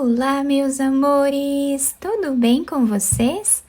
Olá, meus amores! Tudo bem com vocês?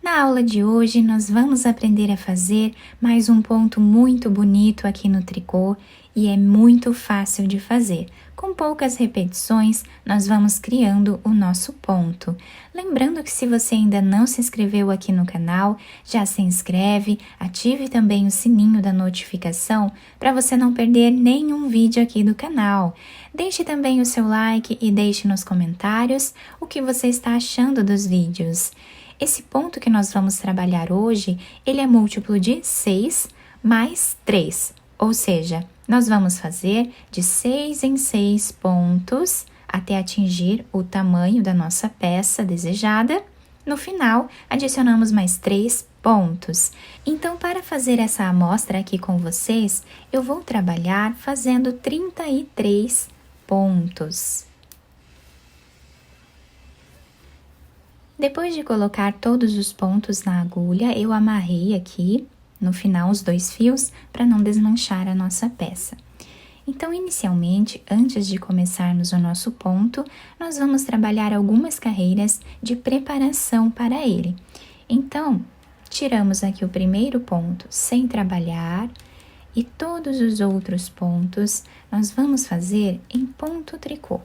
Na aula de hoje, nós vamos aprender a fazer mais um ponto muito bonito aqui no tricô e é muito fácil de fazer. Com poucas repetições, nós vamos criando o nosso ponto. Lembrando que se você ainda não se inscreveu aqui no canal, já se inscreve, ative também o sininho da notificação para você não perder nenhum vídeo aqui do canal. Deixe também o seu like e deixe nos comentários o que você está achando dos vídeos. Esse ponto que nós vamos trabalhar hoje, ele é múltiplo de 6 mais 3, ou seja, nós vamos fazer de 6 em 6 pontos até atingir o tamanho da nossa peça desejada. No final, adicionamos mais 3 pontos. Então, para fazer essa amostra aqui com vocês, eu vou trabalhar fazendo 33 pontos. Depois de colocar todos os pontos na agulha, eu amarrei aqui no final os 2 fios para não desmanchar a nossa peça. Então, inicialmente, antes de começarmos o nosso ponto, nós vamos trabalhar algumas carreiras de preparação para ele. Então, tiramos aqui o primeiro ponto sem trabalhar e todos os outros pontos nós vamos fazer em ponto tricô.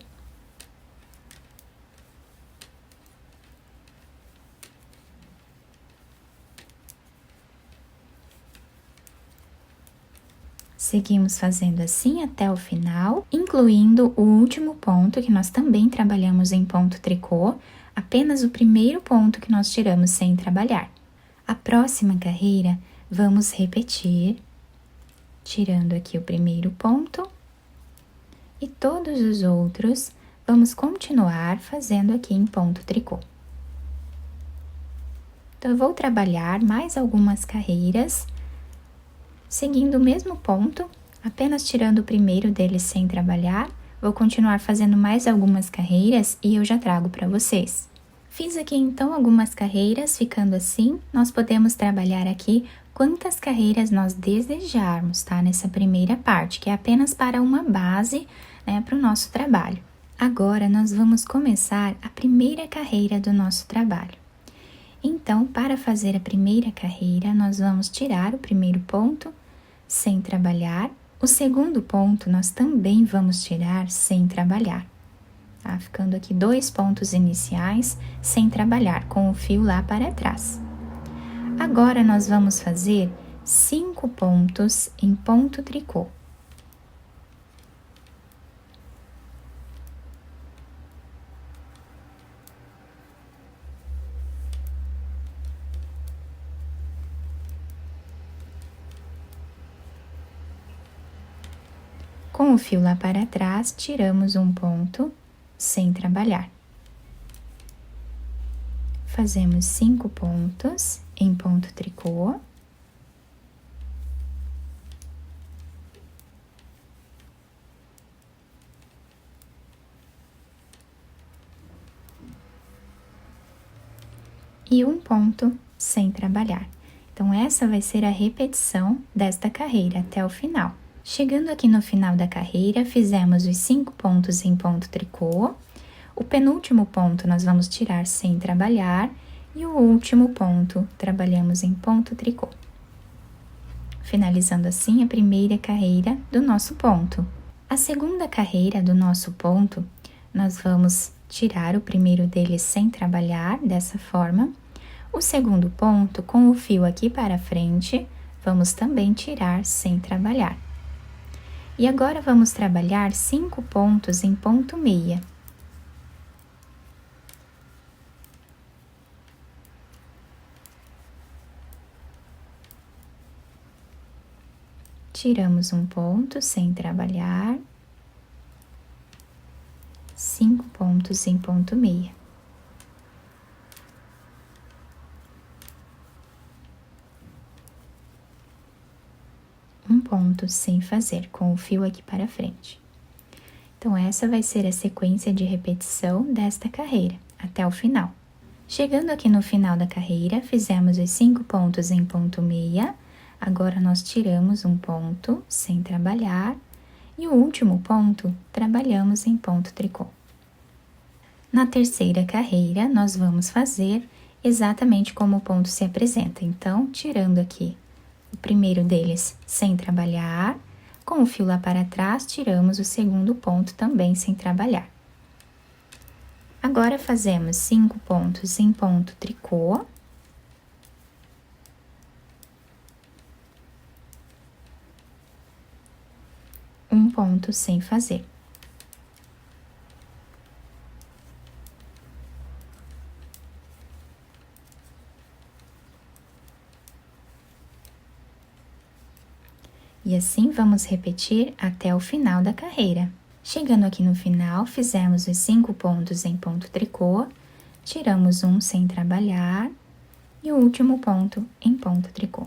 Seguimos fazendo assim até o final, incluindo o último ponto que nós também trabalhamos em ponto tricô, apenas o primeiro ponto que nós tiramos sem trabalhar. A próxima carreira, vamos repetir, tirando aqui o primeiro ponto, e todos os outros vamos continuar fazendo aqui em ponto tricô. Então, eu vou trabalhar mais algumas carreiras, seguindo o mesmo ponto, apenas tirando o primeiro deles sem trabalhar, vou continuar fazendo mais algumas carreiras e eu já trago para vocês. Fiz aqui então algumas carreiras, ficando assim, nós podemos trabalhar aqui quantas carreiras nós desejarmos, tá? Nessa primeira parte, que é apenas para uma base, né, para o nosso trabalho. Agora, nós vamos começar a primeira carreira do nosso trabalho. Então, para fazer a primeira carreira, nós vamos tirar o primeiro ponto sem trabalhar. O segundo ponto, nós também vamos tirar sem trabalhar, tá? Ficando aqui 2 pontos iniciais sem trabalhar, com o fio lá para trás. Agora, nós vamos fazer 5 pontos em ponto tricô. Com o fio lá para trás, tiramos um ponto sem trabalhar. Fazemos 5 pontos em ponto tricô. E um ponto sem trabalhar. Então, essa vai ser a repetição desta carreira até o final. Chegando aqui no final da carreira, fizemos os 5 pontos em ponto tricô. O penúltimo ponto nós vamos tirar sem trabalhar e o último ponto trabalhamos em ponto tricô. Finalizando assim a primeira carreira do nosso ponto. A segunda carreira do nosso ponto, nós vamos tirar o primeiro deles sem trabalhar, dessa forma. O segundo ponto, com o fio aqui para frente, vamos também tirar sem trabalhar. E agora, vamos trabalhar 5 pontos em ponto meia. Tiramos um ponto sem trabalhar. 5 pontos em ponto meia. Um ponto sem fazer, com o fio aqui para frente. Então, essa vai ser a sequência de repetição desta carreira, até o final. Chegando aqui no final da carreira, fizemos os 5 pontos em ponto meia. Agora, nós tiramos um ponto sem trabalhar. E o último ponto, trabalhamos em ponto tricô. Na terceira carreira, nós vamos fazer exatamente como o ponto se apresenta. Então, tirando aqui o primeiro deles sem trabalhar, com o fio lá para trás, tiramos o segundo ponto também sem trabalhar. Agora, fazemos 5 pontos em ponto tricô. Um ponto sem fazer. E assim vamos repetir até o final da carreira. Chegando aqui no final, fizemos os 5 pontos em ponto tricô, tiramos um sem trabalhar e o último ponto em ponto tricô.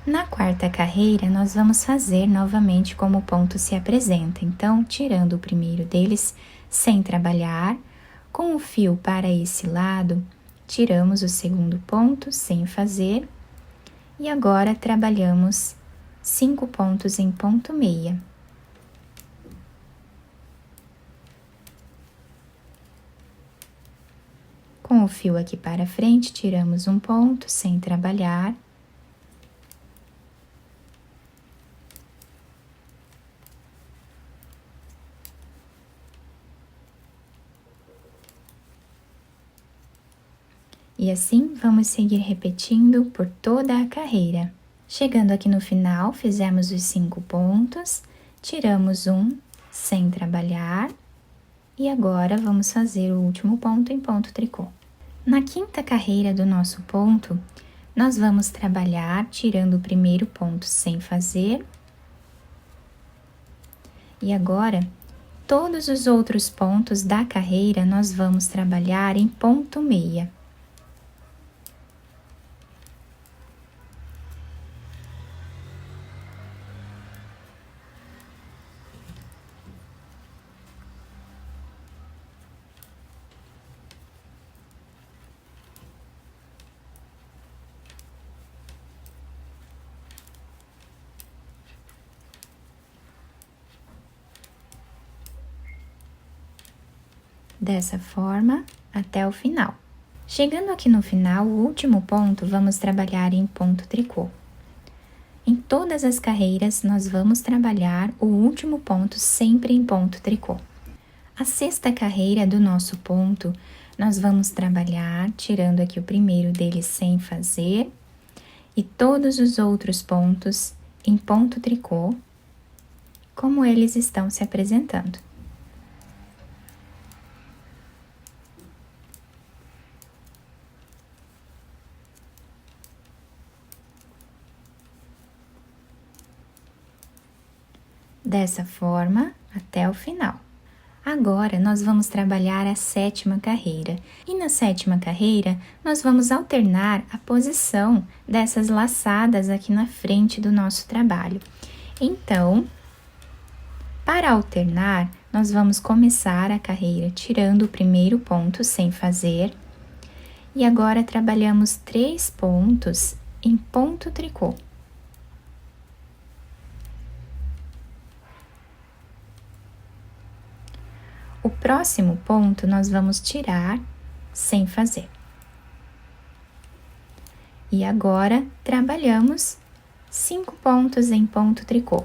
Na quarta carreira, nós vamos fazer novamente como o ponto se apresenta. Então, tirando o primeiro deles sem trabalhar, com o fio para esse lado, tiramos o segundo ponto sem fazer e agora trabalhamos 5 pontos em ponto meia. Com o fio aqui para frente, tiramos um ponto sem trabalhar. E assim, vamos seguir repetindo por toda a carreira. Chegando aqui no final, fizemos os 5 pontos, tiramos um sem trabalhar e agora vamos fazer o último ponto em ponto tricô. Na quinta carreira do nosso ponto, nós vamos trabalhar tirando o primeiro ponto sem fazer e agora todos os outros pontos da carreira nós vamos trabalhar em ponto meia. Dessa forma, até o final. Chegando aqui no final, o último ponto, vamos trabalhar em ponto tricô. Em todas as carreiras, nós vamos trabalhar o último ponto sempre em ponto tricô. A sexta carreira do nosso ponto, nós vamos trabalhar tirando aqui o primeiro deles sem fazer e todos os outros pontos em ponto tricô, como eles estão se apresentando. Dessa forma, até o final. Agora, nós vamos trabalhar a sétima carreira. E na sétima carreira, nós vamos alternar a posição dessas laçadas aqui na frente do nosso trabalho. Então, para alternar, nós vamos começar a carreira tirando o primeiro ponto sem fazer. E agora, trabalhamos 3 pontos em ponto tricô. O próximo ponto nós vamos tirar sem fazer. E agora, trabalhamos 5 pontos em ponto tricô.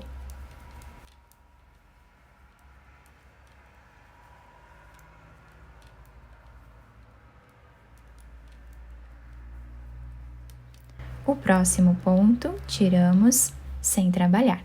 O próximo ponto, tiramos sem trabalhar.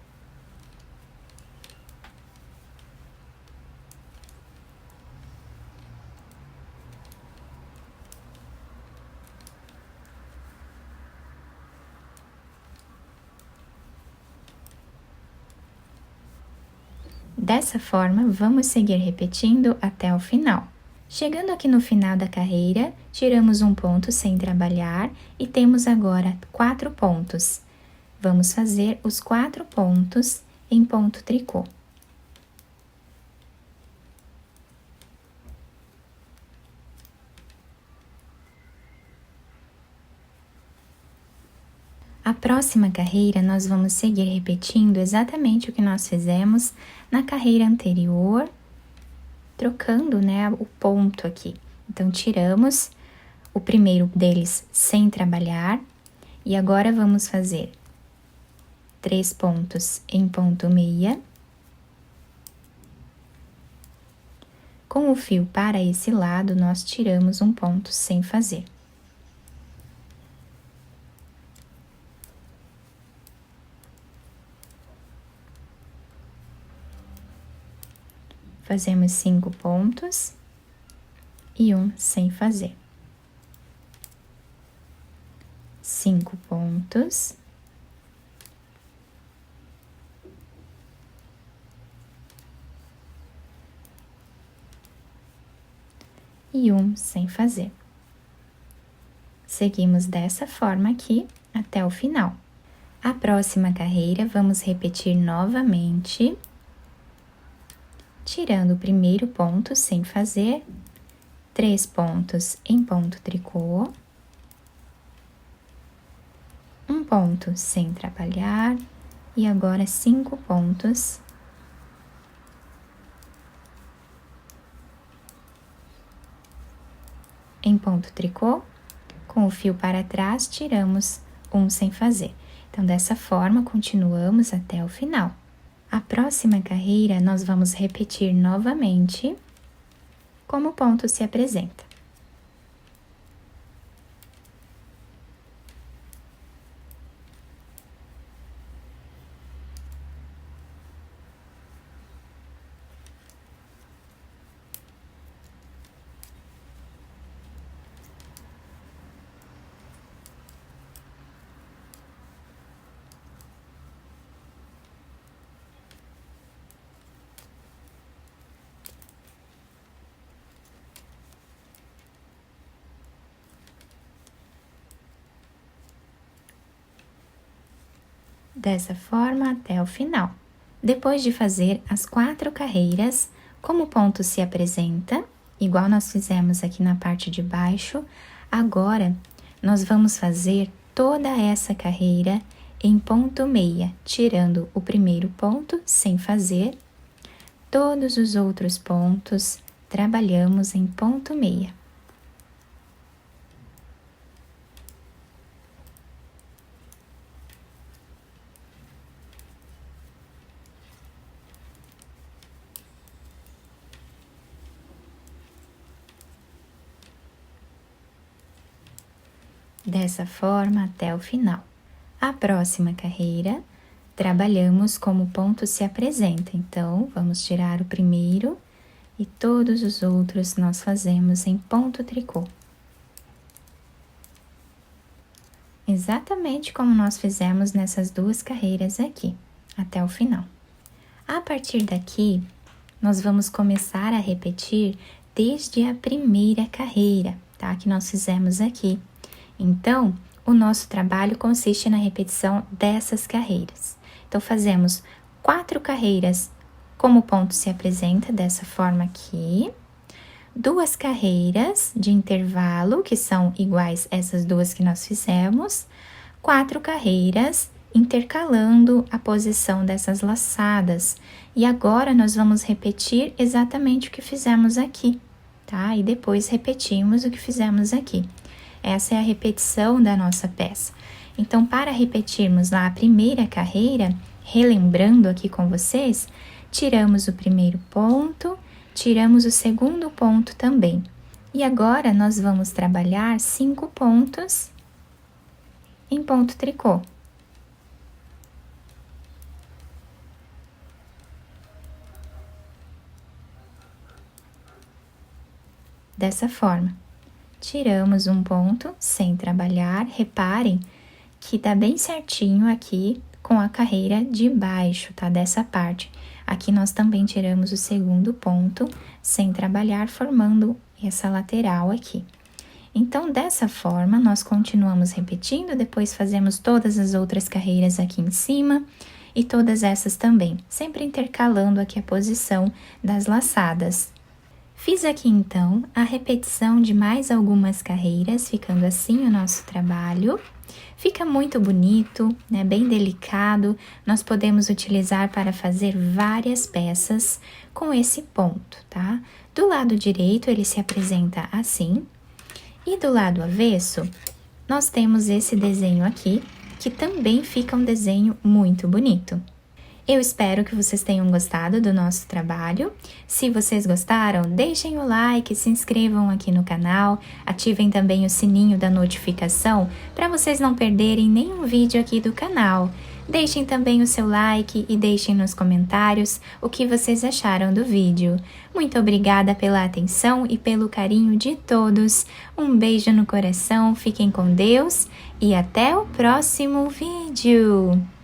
Dessa forma, vamos seguir repetindo até o final. Chegando aqui no final da carreira, tiramos um ponto sem trabalhar e temos agora 4 pontos. Vamos fazer os 4 pontos em ponto tricô. A próxima carreira, nós vamos seguir repetindo exatamente o que nós fizemos na carreira anterior, trocando, né, o ponto aqui. Então, tiramos o primeiro deles sem trabalhar, e agora vamos fazer 3 pontos em ponto meia. Com o fio para esse lado, nós tiramos um ponto sem fazer. Fazemos 5 pontos e um sem fazer. 5 pontos. E um sem fazer. Seguimos dessa forma aqui até o final. A próxima carreira, vamos repetir novamente, tirando o primeiro ponto sem fazer, 3 pontos em ponto tricô, um ponto sem trabalhar, e agora 5 pontos em ponto tricô. Com o fio para trás, tiramos um sem fazer. Então, dessa forma, continuamos até o final. A próxima carreira, nós vamos repetir novamente como o ponto se apresenta. Dessa forma até o final. Depois de fazer as 4 carreiras, como o ponto se apresenta, igual nós fizemos aqui na parte de baixo, agora nós vamos fazer toda essa carreira em ponto meia, tirando o primeiro ponto sem fazer, todos os outros pontos trabalhamos em ponto meia. Dessa forma até o final. A próxima carreira, trabalhamos como o ponto se apresenta. Então, vamos tirar o primeiro e todos os outros nós fazemos em ponto tricô. Exatamente como nós fizemos nessas 2 carreiras aqui, até o final. A partir daqui, nós vamos começar a repetir desde a primeira carreira, tá? Que nós fizemos aqui. Então, o nosso trabalho consiste na repetição dessas carreiras. Então, fazemos 4 carreiras como o ponto se apresenta, dessa forma aqui. 2 carreiras de intervalo, que são iguais essas 2 que nós fizemos. 4 carreiras intercalando a posição dessas laçadas. E agora, nós vamos repetir exatamente o que fizemos aqui, tá? E depois repetimos o que fizemos aqui. Essa é a repetição da nossa peça. Então, para repetirmos lá a primeira carreira, relembrando aqui com vocês, tiramos o primeiro ponto, tiramos o segundo ponto também. E agora, nós vamos trabalhar 5 pontos em ponto tricô. Dessa forma. Tiramos um ponto sem trabalhar, reparem que tá bem certinho aqui com a carreira de baixo, tá? Dessa parte. Aqui nós também tiramos o segundo ponto sem trabalhar, formando essa lateral aqui. Então, dessa forma, nós continuamos repetindo, depois fazemos todas as outras carreiras aqui em cima e todas essas também, sempre intercalando aqui a posição das laçadas. Fiz aqui, então, a repetição de mais algumas carreiras, ficando assim o nosso trabalho. Fica muito bonito, né? Bem delicado. Nós podemos utilizar para fazer várias peças com esse ponto, tá? Do lado direito ele se apresenta assim, e do lado avesso nós temos esse desenho aqui, que também fica um desenho muito bonito. Eu espero que vocês tenham gostado do nosso trabalho. Se vocês gostaram, deixem o like, se inscrevam aqui no canal, ativem também o sininho da notificação para vocês não perderem nenhum vídeo aqui do canal. Deixem também o seu like e deixem nos comentários o que vocês acharam do vídeo. Muito obrigada pela atenção e pelo carinho de todos. Um beijo no coração, fiquem com Deus e até o próximo vídeo!